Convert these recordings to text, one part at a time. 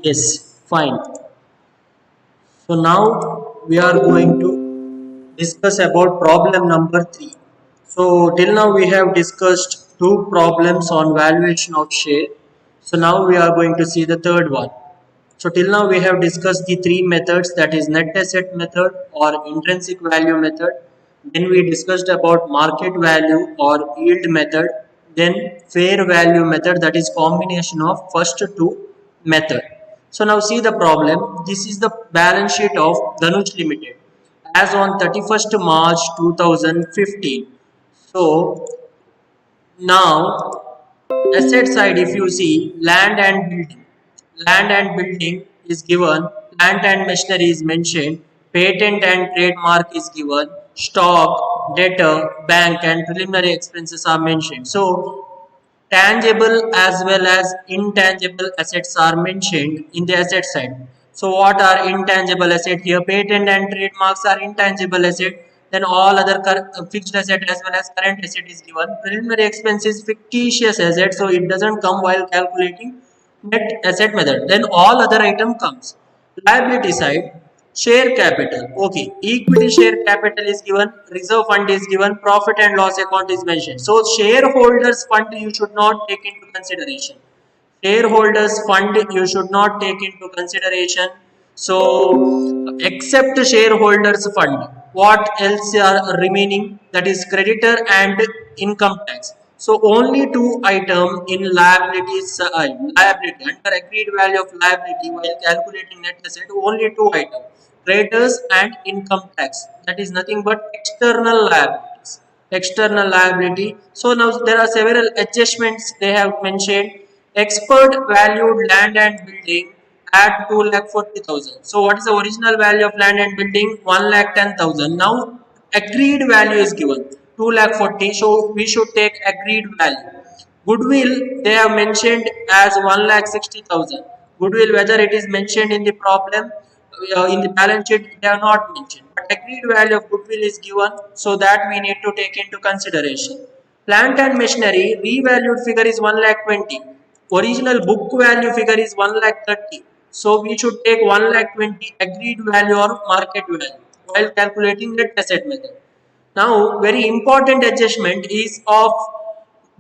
Yes, fine. So now we are going to discuss about problem number 3. So till now we have discussed two problems on valuation of share. So now we are going to see the third one. So till now we have discussed the three methods, that is net asset method or intrinsic value method. Then we discussed about market value or yield method. Then fair value method, that is combination of first two method. So now see the problem. This is the balance sheet of Dhanush Limited as on 31st March 2015. So now asset side, if you see land and building is given, plant and machinery is mentioned, patent and trademark is given, stock, debtor, bank and preliminary expenses are mentioned. So tangible as well as intangible assets are mentioned in the asset side. So what are intangible asset here? Patent and trademarks are intangible asset. Then all other fixed asset as well as current asset is given. Preliminary expense is fictitious asset, so it doesn't come while calculating net asset method. Then all other item comes. Liability side, share capital. Okay, equity share capital is given, reserve fund is given, profit and loss account is mentioned. So shareholders fund you should not take into consideration. Shareholders fund you should not take into consideration. So except shareholders fund, what else are remaining? That is creditor and income tax. So only two item in liabilities side. Liability under agreed value of liability while calculating net asset, only two item, creditors and income tax. That is nothing but external liabilities. External liability. So now there are several adjustments they have mentioned. Expert valued land and building at 2,40,000. So what is the original value of land and building? 1,10,000. Now agreed value is given 2,40,000. So we should take agreed value. Goodwill they have mentioned as 1,60,000. Goodwill, whether it is mentioned in the problem, in the balance sheet, they are not mentioned. But agreed value of goodwill is given, so that we need to take into consideration. Plant and machinery revalued figure is 1,20,000. Original book value figure is 1,30,000. So we should take 1,20,000 agreed value or market value while calculating net asset method. Now, very important adjustment is of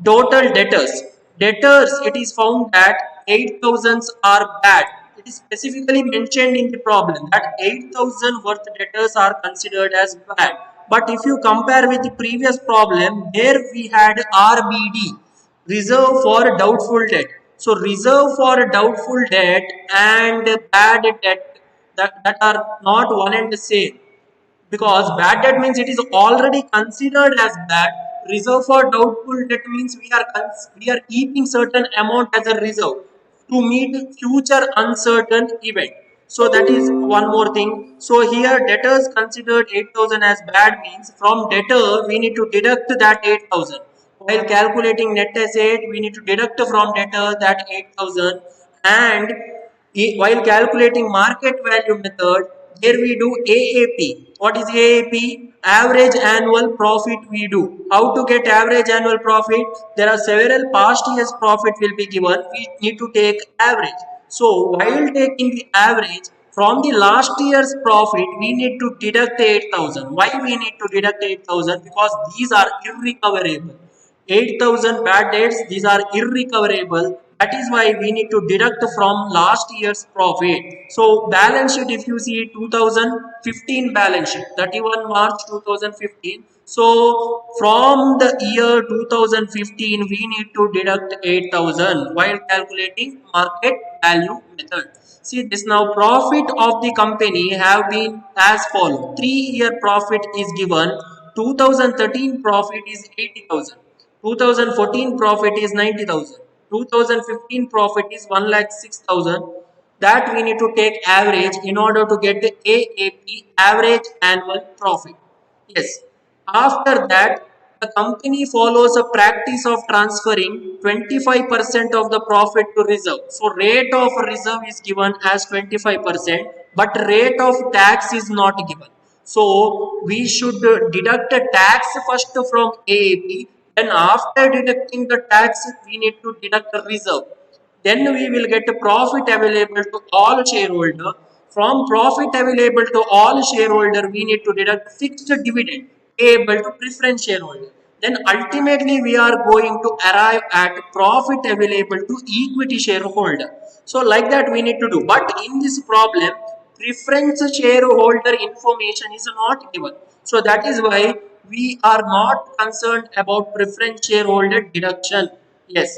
total debtors. Debtors, it is found that 8,000 are bad. It is specifically mentioned in the problem that 8,000 worth debtors are considered as bad. But if you compare with the previous problem, there we had RBD, reserve for doubtful debt. So reserve for doubtful debt and bad debt, that are not one and the same, because bad debt means it is already considered as bad. Reserve for doubtful debt means we are keeping certain amount as a reserve to meet future uncertain event. So that is one more thing. So here debtors considered 8,000 as bad means from debtor we need to deduct that 8,000. While calculating net asset we need to deduct from debtor that 8,000. And while calculating market value method, here we do AAP. What is AAP? Average annual profit we do. How to get average annual profit? There are several past years profit will be given. We need to take average. So while taking the average from the last year's profit, we need to deduct 8,000. Why we need to deduct 8,000? Because these are irrecoverable. 8,000 bad debts, these are irrecoverable. That is why we need to deduct from last year's profit. So balance sheet, if you see 2015 balance sheet, 31 March 2015. So from the year 2015, we need to deduct 8,000 while calculating market value method. See this now, profit of the company have been as follow. 3-year profit is given. 2013 profit is 80,000. 2014 profit is 90,000. 2015 profit is 1,06,000. That we need to take average in order to get the AAP, average annual profit. Yes. After that, the company follows a practice of transferring 25% of the profit to reserve. So rate of reserve is given as 25%, but rate of tax is not given. So we should deduct the tax first from AAP. Then after deducting the tax, we need to deduct the reserve. then we will get a profit available to all shareholder. From profit available to all shareholder, we need to deduct fixed dividend payable to preference shareholder. Then ultimately we are going to arrive at profit available to equity shareholder. So like that we need to do. But in this problem, preference shareholder information is not given. So that is why we are not concerned about preference shareholder deduction. Yes.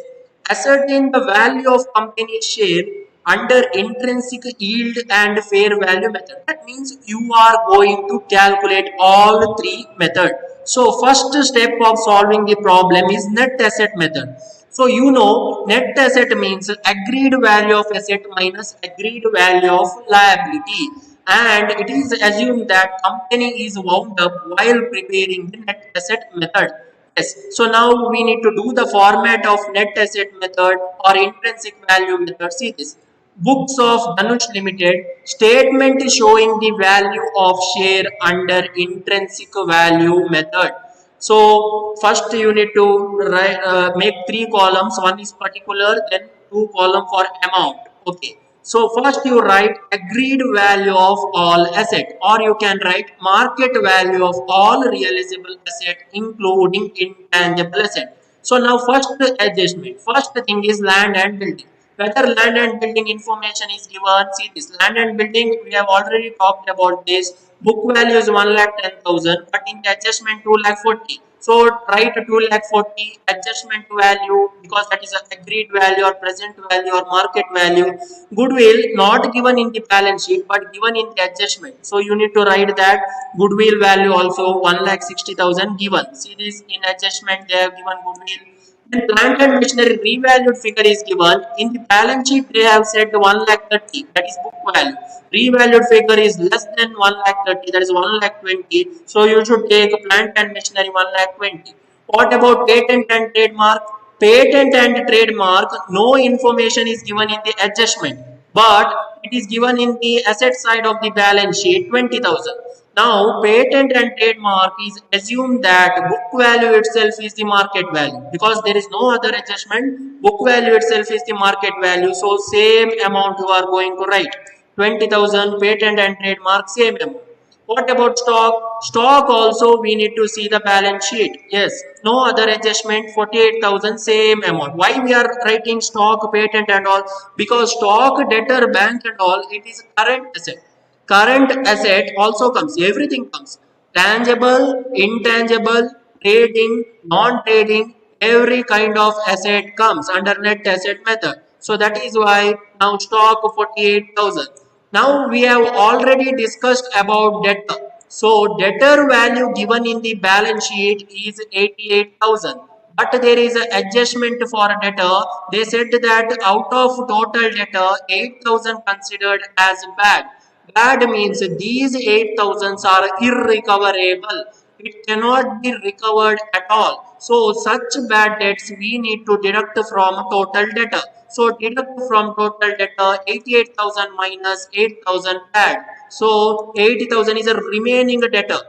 Ascertain the value of company share under intrinsic yield and fair value method. That means you are going to calculate all three methods. So first step of solving the problem is net asset method. So you know net asset means agreed value of asset minus agreed value of liability, and it is assumed that company is wound up while preparing the net asset method. Yes, so now we need to do the format of net asset method or intrinsic value method. See this. Books of Dhanush Limited statement showing the value of share under intrinsic value method. So first you need to write, make three columns. One is particular, then two column for amount. Okay. So first you write agreed value of all asset, or you can write market value of all realizable asset including intangible asset. So now first adjustment. First thing is land and building. Whether land and building information is given, see this land and building we have already talked about this. Book value is 1,10,000, but in the adjustment 2,40,000. So write 2,40,000 adjustment value because that is a agreed value or present value or market value. Goodwill not given in the balance sheet but given in the adjustment. So you need to write that goodwill value also 1,60,000 given. See this in adjustment they have given goodwill. Then plant and machinery revalued figure is given. In the balance sheet, they have said 1,30,000, that is book value. Revalued figure is less than 1,30,000, that is 1,20,000. So you should take plant and machinery 1,20,000. What about patent and trademark? Patent and trademark, no information is given in the adjustment, but it is given in the asset side of the balance sheet 20,000. Now, patent and trademark is assumed that book value itself is the market value because there is no other adjustment. Book value itself is the market value. So, same amount you are going to write 20,000 patent and trademark, same amount. What about stock? Stock also we need to see the balance sheet. Yes, no other adjustment 48,000 same amount. Why we are writing stock, patent and all? Because stock, debtor, bank and all it is current asset. Current asset also comes. Everything comes. Tangible, intangible, trading, non-trading, every kind of asset comes under net asset method. So that is why now stock 48,000. Now we have already discussed about debtor. So debtor value given in the balance sheet is 88,000. But there is an adjustment for debtor. They said that out of total debtor, 8,000 considered as bad. Bad means these 8,000s are irrecoverable. It cannot be recovered at all. So such bad debts we need to deduct from total debtor. So deduct from total debtor 88,000 minus 8,000 bad. So 80,000 is a remaining debtor.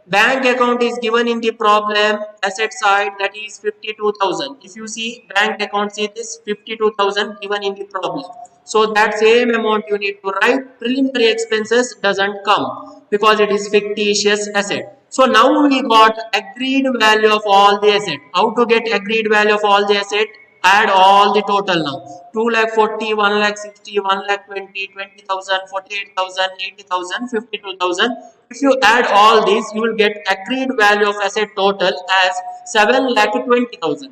Bank account is given in the problem asset side, that is 52,000. If you see bank account, see this 52,000 given in the problem. So that same amount you need to write. Preliminary expenses doesn't come because it is fictitious asset. So now we got agreed value of all the asset. How to get agreed value of all the asset? Add all the total now. 2,40,000, 1,60,000, 1,20,000, 20,000, 48,000, 80,000, 52,000. If you add all these, you will get agreed value of asset total as 7,20,000.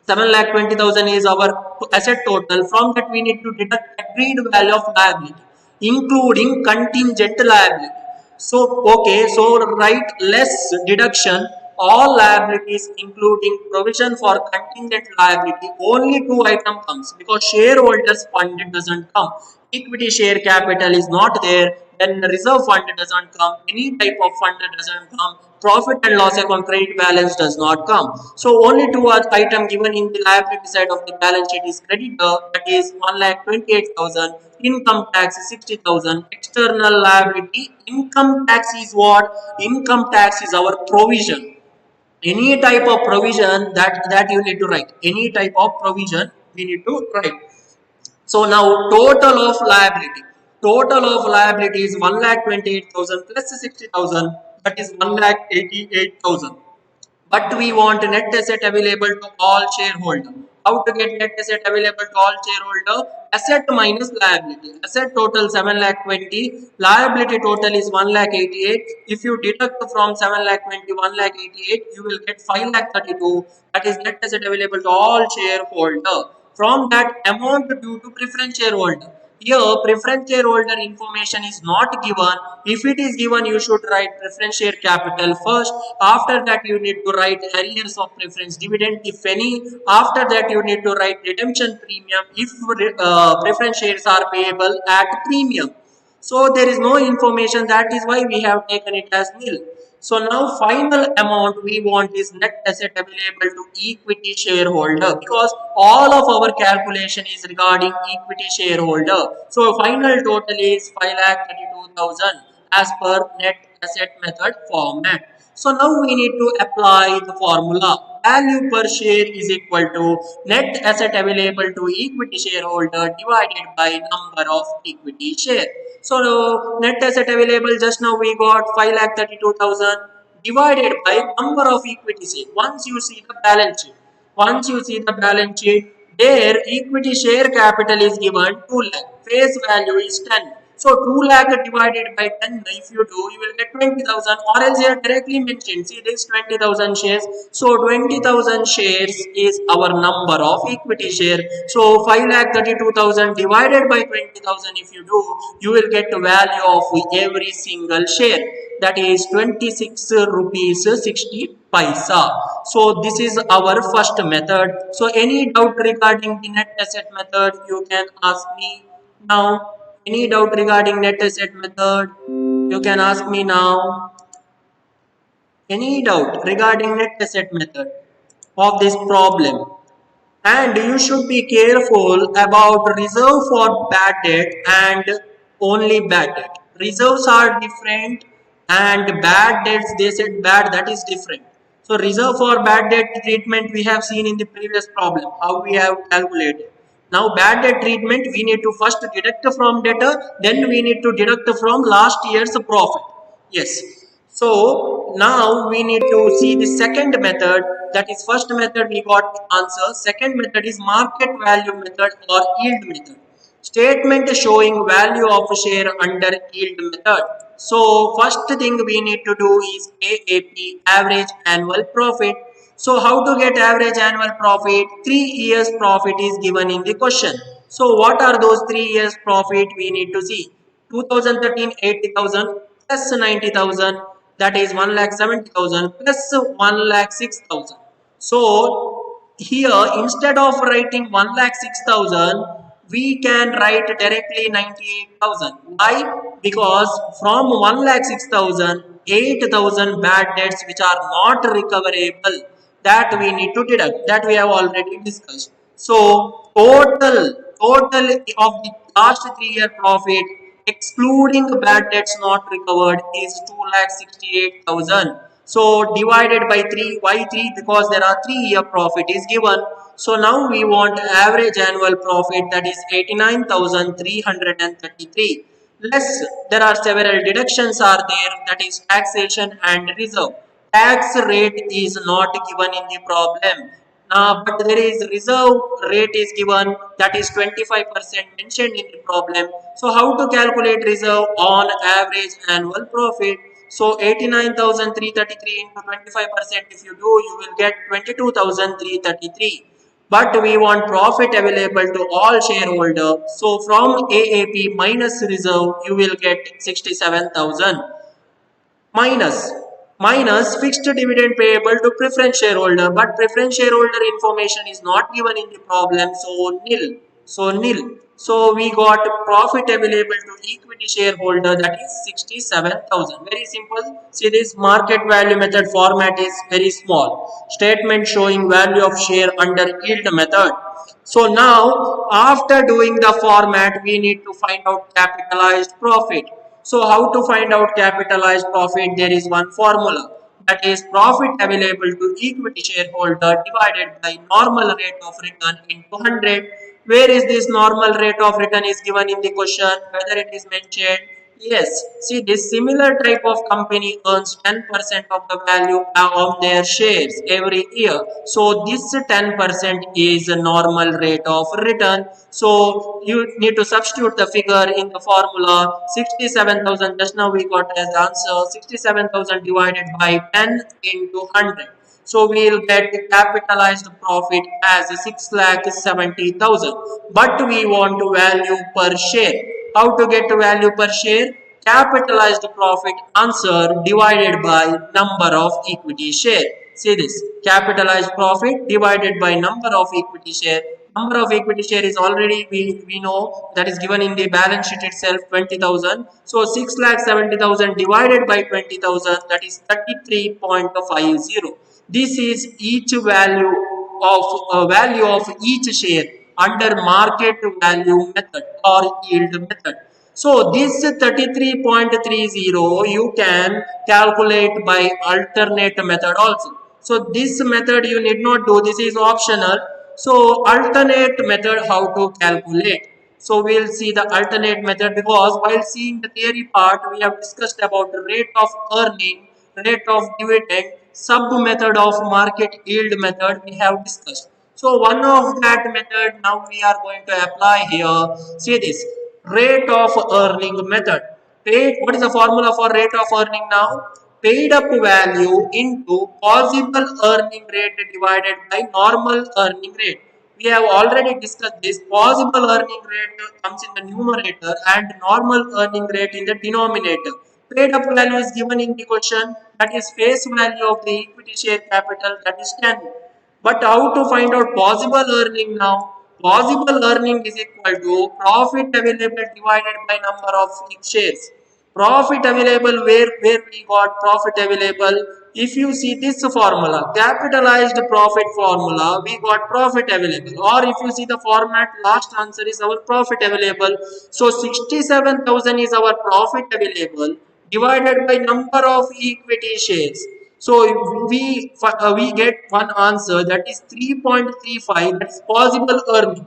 7,20,000 is our asset total. From that, we need to deduct agreed value of liability, including contingent liability. So, okay, so write less deduction all liabilities including provision for contingent liability. Only two item comes because shareholders fund doesn't come. Equity share capital is not there. Then reserve fund doesn't come. Any type of fund doesn't come. Profit and loss account credit balance does not come. So only two item given in the liability side of the balance sheet is creditor, that is 1,28,000. Income tax is 60,000. External liability. Income tax is what? Income tax is our provision. Any type of provision that you need to write. Any type of provision we need to write. So now total of liability is 1,28,000 plus 60,000, that is 1,88,000. But we want net asset available to all shareholder. How to get net asset available to all shareholder? Asset minus liability. Asset total 7 lakh 20, liability total is 1 lakh 88. If you deduct from 7 lakh 20 1 lakh 88, you will get 5 lakh 32. That is net asset available to all shareholder. From that amount due to preference shareholder. Here, preference shareholder information is not given. If it is given, you should write preference share capital first. After that, you need to write arrears of preference dividend, if any. After that, you need to write redemption premium if preference shares are payable at premium. So there is no information. That is why we have taken it as nil. So now final amount we want is net asset available to equity shareholder, because all of our calculation is regarding equity shareholder. So final total is 5,32,000 as per net asset method format. So now we need to apply the formula. Value per share is equal to net asset available to equity shareholder divided by number of equity share. So net asset available, just now we got 5,32,000 divided by number of equity share. Once you see the balance sheet, there equity share capital is given 2 lakh. Face value is 10. So 2 lakh divided by 10, if you do, you will get 20,000, or else here directly mentioned. See this 20,000 shares. So 20,000 shares is our number of equity share. So 5,32,000 divided by 20,000, if you do, you will get the value of every single share. That is 26 rupees 60 paisa. So this is our first method. So any doubt regarding the net asset method, you can ask me now. Any doubt regarding net asset method? You can ask me now. Any doubt regarding net asset method of this problem? And you should be careful about reserve for bad debt and only bad debt. Reserves are different and bad debts, they said bad, that is different. So reserve for bad debt treatment we have seen in the previous problem, how we have calculated. Now bad debt treatment, we need to first deduct from debtor, then we need to deduct from last year's profit. Yes. So now we need to see the second method. That is, first method we got the answer. Second method is market value method or yield method. Statement showing value of share under yield method. So first thing we need to do is AAP, average annual profit. So how to get average annual profit? 3 years profit is given in the question. So what are those 3 years profit we need to see? 2013 80,000 plus 90,000, that is 1,70,000 plus 1,06,000. So here instead of writing 1,06,000, we can write directly 98,000. Why? Because from 1,06,000, 8,000 bad debts which are not recoverable, that we need to deduct, that we have already discussed. So total of the last 3 year profit excluding bad debts not recovered is 2,68,000. So divided by 3. Why 3? Because there are 3 year profit is given. So now we want average annual profit, that is 89,333. Less, there are several deductions are there, that is taxation and reserve. Tax rate is not given in the problem. But there is reserve rate is given, that is 25% mentioned in the problem. So how to calculate reserve on average annual profit? So 89,333 into 25%, if you do, you will get 22,333. But we want profit available to all shareholder. So from AAP minus reserve, you will get 67,000 minus fixed dividend payable to preference shareholder, but preference shareholder information is not given in the problem, so nil. So we got profit available to equity shareholder, that is 67,000. Very simple. See, this market value method format is very small. Statement showing value of share under yield method. So now after doing the format, we need to find out capitalized profit. So how to find out capitalized profit? There is one formula, that is profit available to equity shareholder divided by normal rate of return into 100. Where is this normal rate of return is given in the question, whether it is mentioned? Yes. See, this similar type of company earns 10% of the value of their shares every year. So this 10% is a normal rate of return. So you need to substitute the figure in the formula. 67,000, just now we got as answer, 67,000 divided by 10 into 100. So we will get the capitalized profit as 6,70,000. But we want value per share. How to get value per share? Capitalized profit answer divided by number of equity share. See this, capitalized profit divided by number of equity share. Number of equity share is already we know that is given in the balance sheet itself, 20,000. So 6,70,000 divided by 20,000, that is 33.50. This is each value of each share under market value method or yield method. So this 33.30 you can calculate by alternate method also. So this method you need not do, this is optional. So alternate method, how to calculate? So we'll see the alternate method, because while seeing the theory part we have discussed about the rate of earning, rate of dividend, sub method of market yield method we have discussed. So one of that method now we are going to apply here. See this, rate of earning method. What is the formula for rate of earning now? Paid up value into possible earning rate divided by normal earning rate. We have already discussed this. Possible earning rate comes in the numerator and normal earning rate in the denominator. Paid up value is given in the question, that is face value of the equity share capital, that is 10. But how to find out possible earning now? Possible earning is equal to profit available divided by number of shares. Profit available, where we got profit available? If you see this formula, capitalized profit formula, we got profit available. Or if you see the format, last answer is our profit available. So 67,000 is our profit available divided by number of equity shares. So we get one answer, that is 3.35, that is possible earning.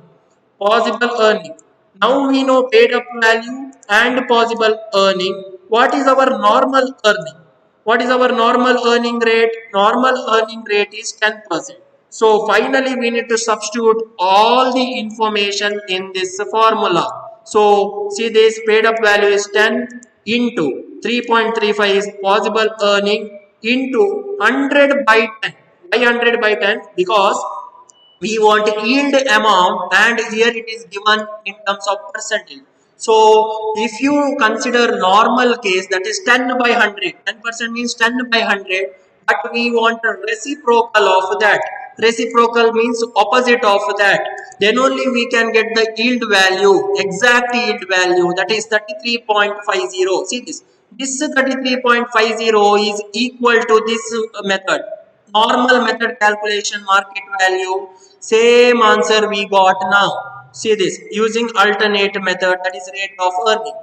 Possible earning. Now we know paid up value and possible earning. What is our normal earning? What is our normal earning rate? Normal earning rate is 10%. So finally we need to substitute all the information in this formula. So see, this paid up value is 10 into 3.35 is possible earning into 100 by 10. Why 100 by 10? Because we want yield amount and here it is given in terms of percentage. So if you consider normal case, that is 10 by 100, 10% means 10 by 100, but we want a reciprocal of that. Reciprocal means opposite of that, then only we can get the yield value, exact yield value, that is 33.50. See this 33.50 is equal to this method, normal method calculation market value. Same answer we got now. See this, using alternate method, that is rate of earning.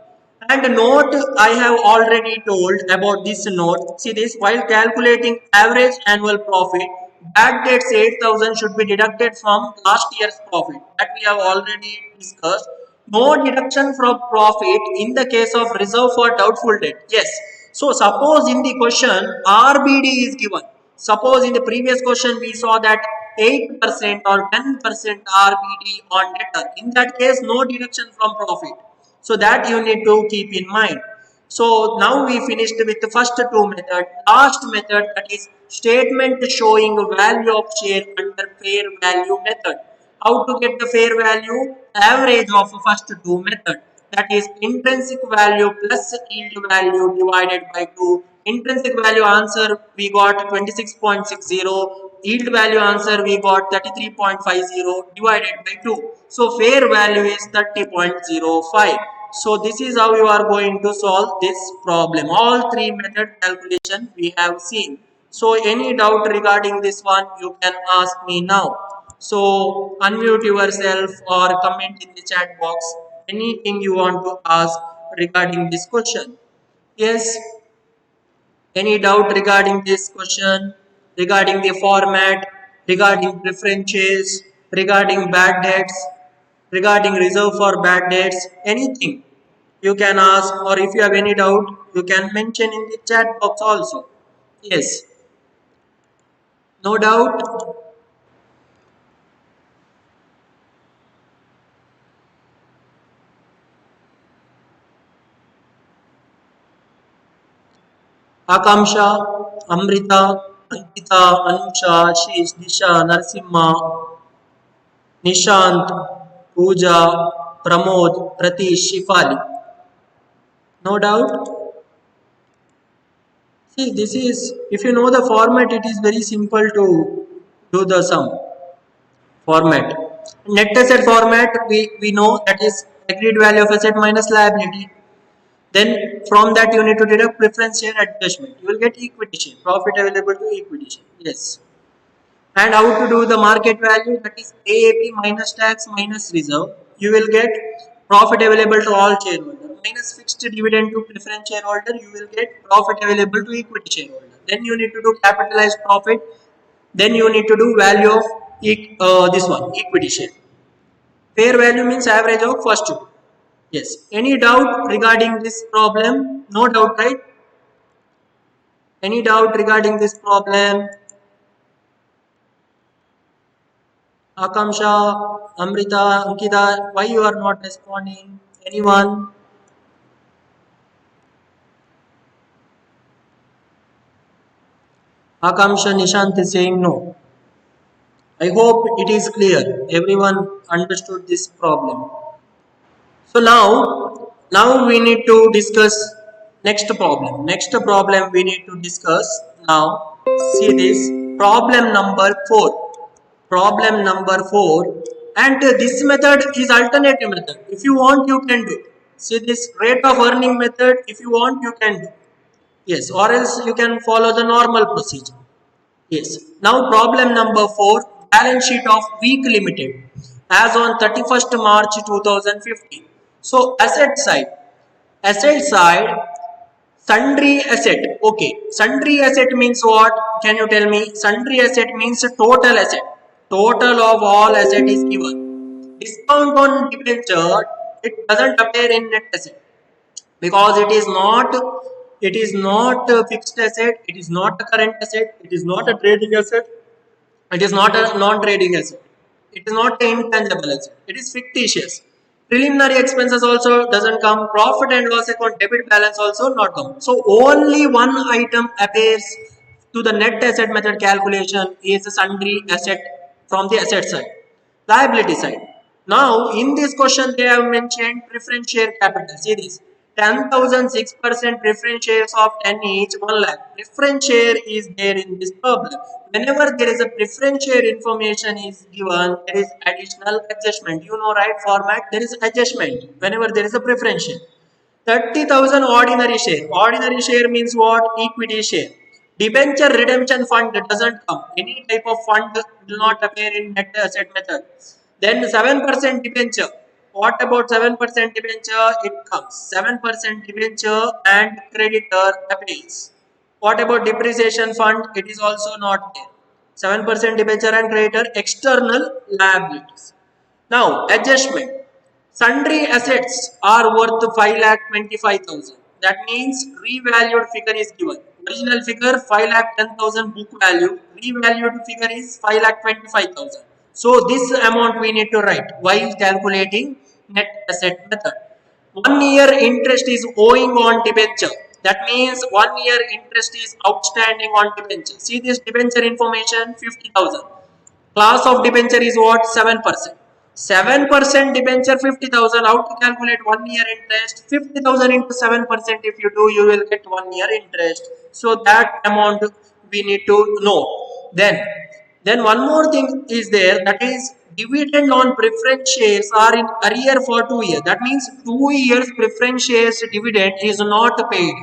And note, I have already told about this note. See this, while calculating average annual profit, back dates 8,000 should be deducted from last year's profit. That we have already discussed. No deduction from profit in the case of reserve for doubtful debt. Yes. So suppose in the question RBD is given. Suppose in the previous question we saw that 8% or 10% RBD on debtor. In that case, no deduction from profit. So that you need to keep in mind. So now we finished with the first two method. Last method, that is statement showing value of share under fair value method. How to get the fair value? Average of first two method. That is intrinsic value plus yield value divided by 2. Intrinsic value answer we got 26.60. Yield value answer we got 33.50 divided by 2. So fair value is 30.05. So this is how you are going to solve this problem. All three method calculation we have seen. So any doubt regarding this one, you can ask me now. So unmute yourself or comment in the chat box anything you want to ask regarding this question. Yes, any doubt regarding this question, regarding the format, regarding preferences, regarding bad debts, regarding reserve for bad debts, anything you can ask, or if you have any doubt, you can mention in the chat box also. Yes, no doubt. Akamsha, Amrita, Ankita, Anusha, Ashish, Disha, Narsimha, Nishant, Pooja, Pramod, Pratish, Shifali. No doubt. See, this is, if you know the format, it is very simple to do the sum format. Net asset format, we know that is agreed value of asset minus liability. Then from that you need to deduct preference share adjustment. You will get equity share, profit available to equity share. Yes. And how to do the market value, that is AAP minus tax minus reserve. You will get profit available to all shareholder minus fixed dividend to preference shareholder. You will get profit available to equity shareholder. Then you need to do capitalized profit. Then you need to do value of this one equity share. Fair value means average of first two. Yes. Any doubt regarding this problem? No doubt, right? Any doubt regarding this problem? Akamsha, Amrita, Ankita, why you are not responding? Anyone? Akamsha Nishant is saying no. I hope it is clear. Everyone understood this problem. So now we need to discuss next problem. Next problem we need to discuss now. See this problem number 4. Problem number 4, and this method is alternative method. If you want, you can do. See this rate of earning method. If you want, you can do. Yes, or else you can follow the normal procedure. Yes. Now problem number 4, balance sheet of week limited as on 31st March 2015. So asset side, sundry asset. Okay, sundry asset means what? Can you tell me? Sundry asset means total asset. Total of all asset is given. Discount on debenture, it doesn't appear in net asset because it is not a fixed asset, it is not a current asset, it is not a trading asset, it is not a non-trading asset, it is not an intangible asset, it is fictitious. Preliminary expenses also doesn't come, profit and loss account debit balance also not come. So only one item appears to the net asset method calculation is a sundry asset from the asset side. Liability side. Now, in this question, they have mentioned preference share capital. See this 10,000 6% preference shares of 10 each 1 lakh. Preference share is there in this problem. Whenever there is a preference share information is given, there is additional adjustment. You know, right? Format, there is adjustment whenever there is a preference share. 30,000 ordinary share. Ordinary share means what? Equity share. Debenture redemption fund doesn't come. Any type of fund will not appear in net asset method. Then 7% debenture. What about 7% debenture? It comes. 7% debenture and creditor appeals. What about depreciation fund? It is also not there. 7% debenture and creditor external liabilities. Now, adjustment. Sundry assets are worth 5,25,000. That means revalued figure is given. Original figure 5,10,000 book value. Revalued figure is 5,25,000. So this amount we need to write while calculating net asset method. 1 year interest is owing on debenture. That means 1 year interest is outstanding on debenture. See this debenture information 50,000. Class of debenture is what? 7%. 7% debenture 50,000. How to calculate 1 year interest? 50,000 into 7%. If you do, you will get 1 year interest. So that amount we need to know. Then one more thing is there, that is dividend on preference shares are in arrear for 2 years. That means 2 years preference shares dividend is not paid.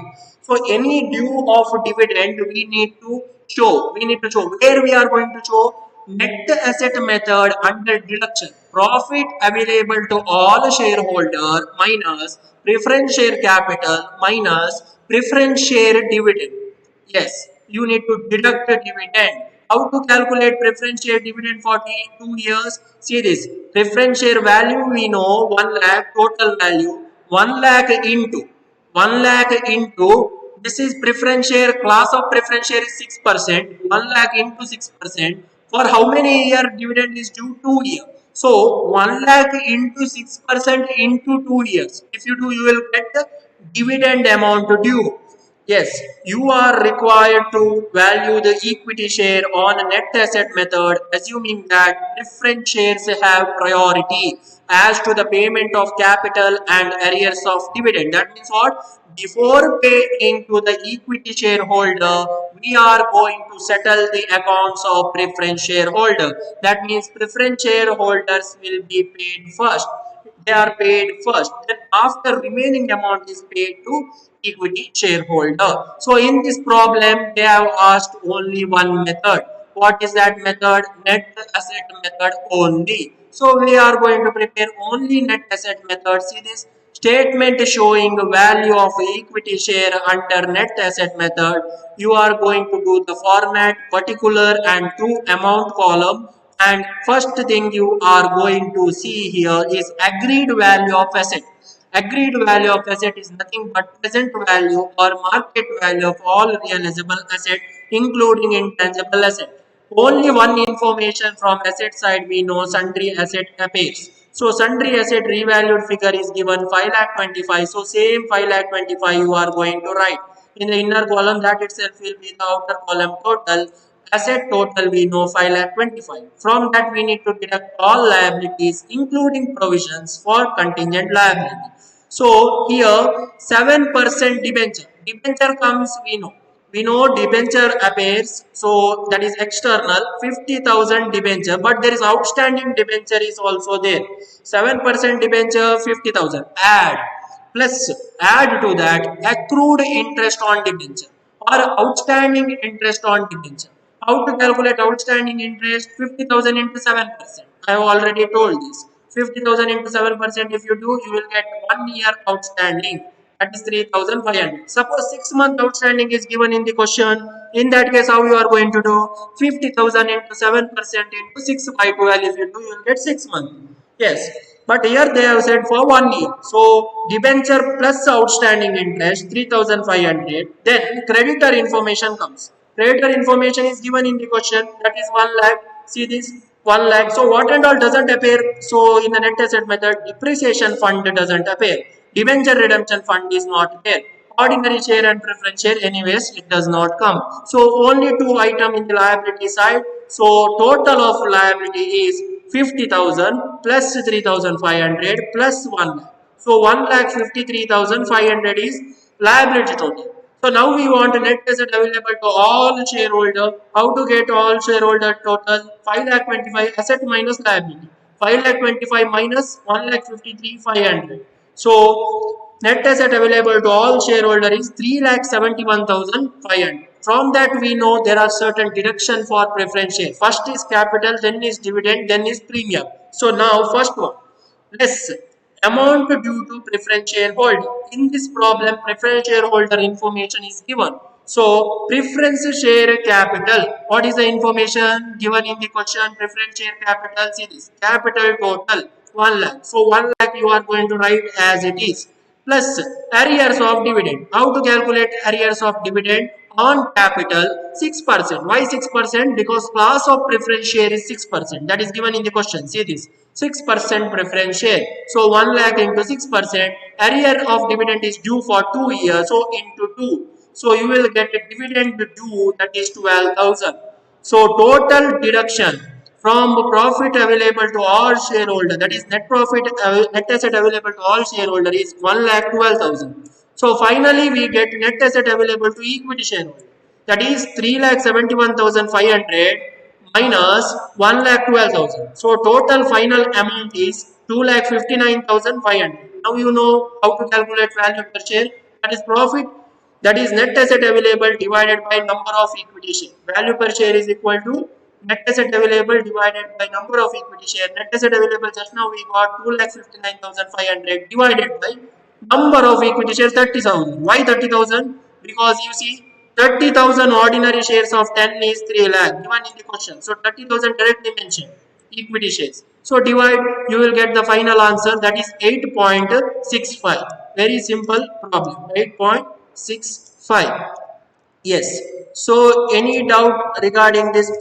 So any due of dividend we need to show. We need to show where we are going to show net asset method under deduction. Profit available to all shareholder minus preference share capital minus preference share dividend. Yes, you need to deduct the dividend. How to calculate preference share dividend for 2 years? See this. Preference share value we know 1 lakh total value. 1 lakh into 1 lakh into this is preference share, class of preference share is 6%. 1 lakh into 6%. For how many year dividend is due? 2 years. So 1 lakh into 6% into 2 years. If you do, you will get the dividend amount due. Yes, you are required to value the equity share on a net asset method, assuming that preference shares have priority as to the payment of capital and arrears of dividend. That means what? Before paying to the equity shareholder, we are going to settle the accounts of preference shareholder. That means preference shareholders will be paid first. They are paid first, then after remaining amount is paid to equity shareholder. So in this problem they have asked only one method. What is that method? Net asset method only. So we are going to prepare only net asset method. See this statement showing value of equity share under net asset method. You are going to do the format particular and to amount column, and first thing you are going to see here is agreed value of asset. Agreed value of asset is nothing but present value or market value of all realizable asset, including intangible asset. Only one information from asset side we know: sundry asset appears. So sundry asset revalued figure is given 5,25,000. So same 5,25,000 you are going to write. In the inner column that itself will be the outer column total. Asset total we know 5,25,000. From that we need to deduct all liabilities including provisions for contingent liability. So here 7% debenture. Debenture comes we know. We know debenture appears, so that is external 50,000 debenture, but there is outstanding debenture is also there. 7% debenture 50,000. Add to that accrued interest on debenture or outstanding interest on debenture. How to calculate outstanding interest? 50,000 into 7%. I have already told this. 50,000 into 7%, if you do, you will get 1 year outstanding. That is 3,500. Suppose 6 month outstanding is given in the question. In that case, how you are going to do? 50,000 into 7% into 6 by 12. If you do, you will get 6 months. Yes. But here they have said for 1 year. So debenture plus outstanding interest 3,500. Then creditor information comes. Creditor information is given in the question. That is 1 lakh. See this 1 lakh. So what and all doesn't appear. So in the net asset method, depreciation fund doesn't appear. Debenture redemption fund is not there. Ordinary share and preference share, anyways, it does not come. So only two items in the liability side. So total of liability is 50,000 plus 3,500 plus 1 lakh. So 1 lakh 53,500 is liability total. So now we want net asset available to all shareholder. How to get all shareholder total? 5 lakh 25 asset minus liability. 5 lakh 25 minus 1 lakh 53,500. So net asset available to all shareholder is 3,71,500. From that we know there are certain deduction for preference share. First is capital, then is dividend, then is premium. So now first one, less amount due to preference shareholder. In this problem, preference shareholder information is given. So preference share capital. What is the information given in the question? Preference share capital. See this capital total 1 lakh. So 1 lakh you are going to write as it is, plus arrears of dividend. How to calculate arrears of dividend? On capital 6%. Why 6%? Because class of preference share is 6%. That is given in the question. See this 6% preference share. So 1 lakh into 6%. Arrear of dividend is due for 2 years. So into 2. So you will get a dividend due, that is 12,000. So total deduction from profit available to all shareholder, that is net profit, net asset available to all shareholder is 1,12,000. So finally we get net asset available to equity shareholder, that is 3,71,500 minus 1,12,000. So total final amount is 2,59,500. Now you know how to calculate value per share. That is profit, that is net asset available divided by number of equity share. Value per share is equal to net asset available divided by number of equity share. Net asset available just now we got 2,59,500 divided by number of equity shares 30,000. Why 30,000? Because you see 30,000 ordinary shares of 10 is 3 lakh given in the question. So 30,000 directly mentioned equity shares. So divide, you will get the final answer, that is 8.65. Very simple problem. 8.65. Yes. So any doubt regarding this